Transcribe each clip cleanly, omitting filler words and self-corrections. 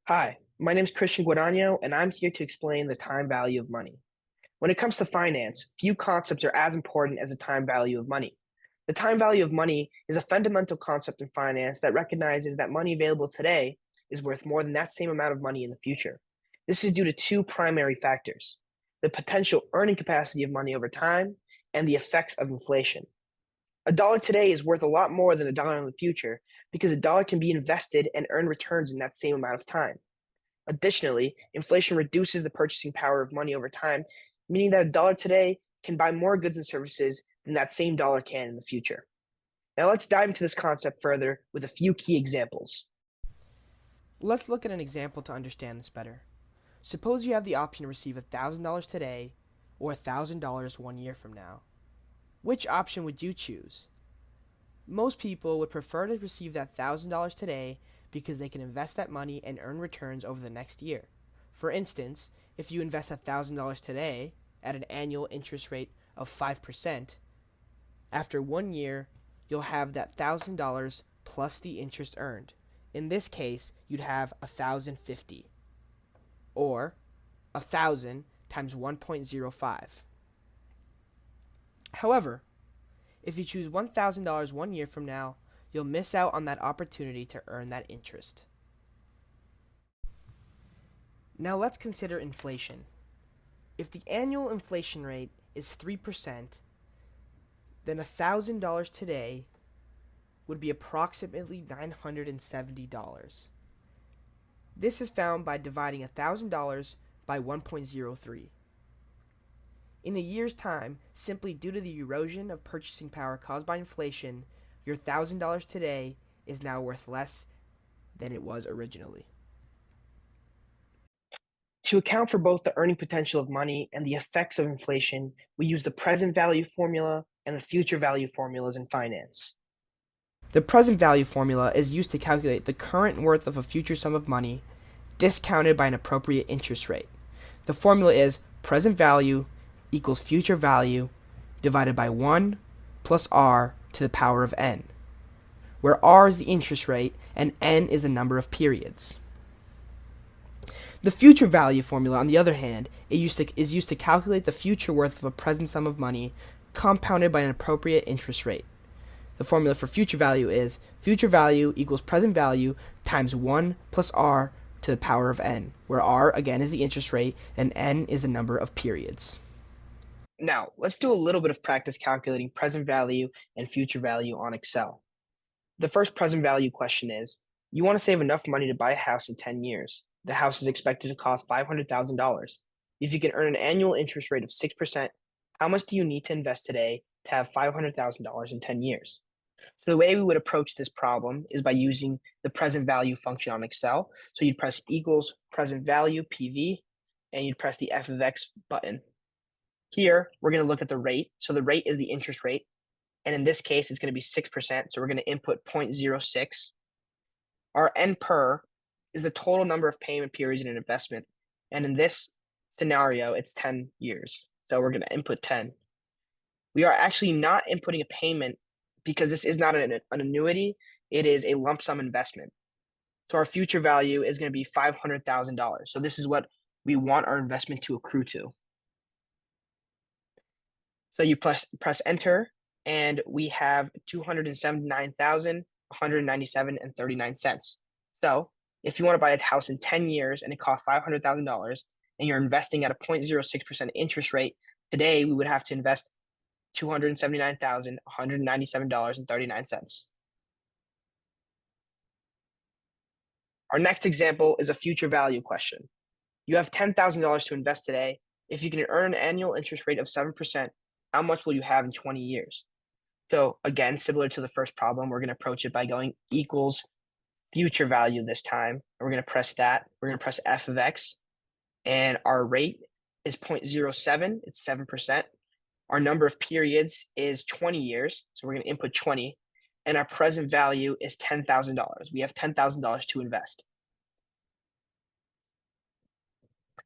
Hi, my name is Christian Guadagno, and I'm here to explain the time value of money. When it comes to finance, few concepts are as important as the time value of money. The time value of money is a fundamental concept in finance that recognizes that money available today is worth more than that same amount of money in the future. This is due to two primary factors: the potential earning capacity of money over time and the effects of inflation. A dollar today is worth a lot more than a dollar in the future because a dollar can be invested and earn returns in that same amount of time. Additionally, inflation reduces the purchasing power of money over time, meaning that a dollar today can buy more goods and services than that same dollar can in the future. Now, let's dive into this concept further with a few key examples. Let's look at an example to understand this better. Suppose you have the option to receive $1,000 today or $1,000 1 year from now. Which option would you choose? Most people would prefer to receive that $1,000 today because they can invest that money and earn returns over the next year. For instance, if you invest $1,000 today at an annual interest rate of 5%, after 1 year, you'll have that $1,000 plus the interest earned. In this case, you'd have 1,050, or 1,000 times 1.05. However, if you choose $1,000 1 year from now, you'll miss out on that opportunity to earn that interest. Now let's consider inflation. If the annual inflation rate is 3%, then $1,000 today would be approximately $970. This is found by dividing $1,000 by 1.03. In a year's time, simply due to the erosion of purchasing power caused by inflation, your $1,000 today is now worth less than it was originally. To account for both the earning potential of money and the effects of inflation, we use the present value formula and the future value formulas in finance. The present value formula is used to calculate the current worth of a future sum of money discounted by an appropriate interest rate. The formula is present value equals future value divided by 1 plus r to the power of n, where r is the interest rate and n is the number of periods. The future value formula, on the other hand, is used to calculate the future worth of a present sum of money compounded by an appropriate interest rate. The formula for future value is future value equals present value times 1 plus r to the power of n, where r, again, is the interest rate and n is the number of periods. Now, let's do a little bit of practice calculating present value and future value on Excel. The first present value question is, you want to save enough money to buy a house in 10 years. The house is expected to cost $500,000. If you can earn an annual interest rate of 6%, how much do you need to invest today to have $500,000 in 10 years? So the way we would approach this problem is by using the present value function on Excel. So you'd press equals present value, PV, and you'd press the f of x button. Here, we're going to look at the rate. So the rate is the interest rate. And in this case, it's going to be 6%. So we're going to input 0.06. Our N per is the total number of payment periods in an investment. And in this scenario, it's 10 years. So we're going to input 10. We are actually not inputting a payment because this is not an annuity. It is a lump sum investment. So our future value is going to be $500,000. So this is what we want our investment to accrue to. So you press enter, and we have 279,197 and 39 cents. So if you want to buy a house in 10 years and it costs $500,000 and you're investing at a 0.06% interest rate, today we would have to invest $279,197.39. Our next example is a future value question. You have $10,000 to invest today. If you can earn an annual interest rate of 7%, how much will you have in 20 years? So again, similar to the first problem, we're going to approach it by going equals future value this time. And we're going to press that. We're going to press f of x. And our rate is 0.07. It's 7%. Our number of periods is 20 years. So we're going to input 20. And our present value is $10,000. We have $10,000 to invest.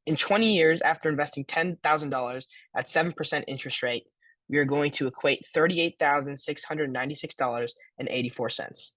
In 20 years, after investing $10,000 at 7% interest rate, we are going to equate $38,696.84.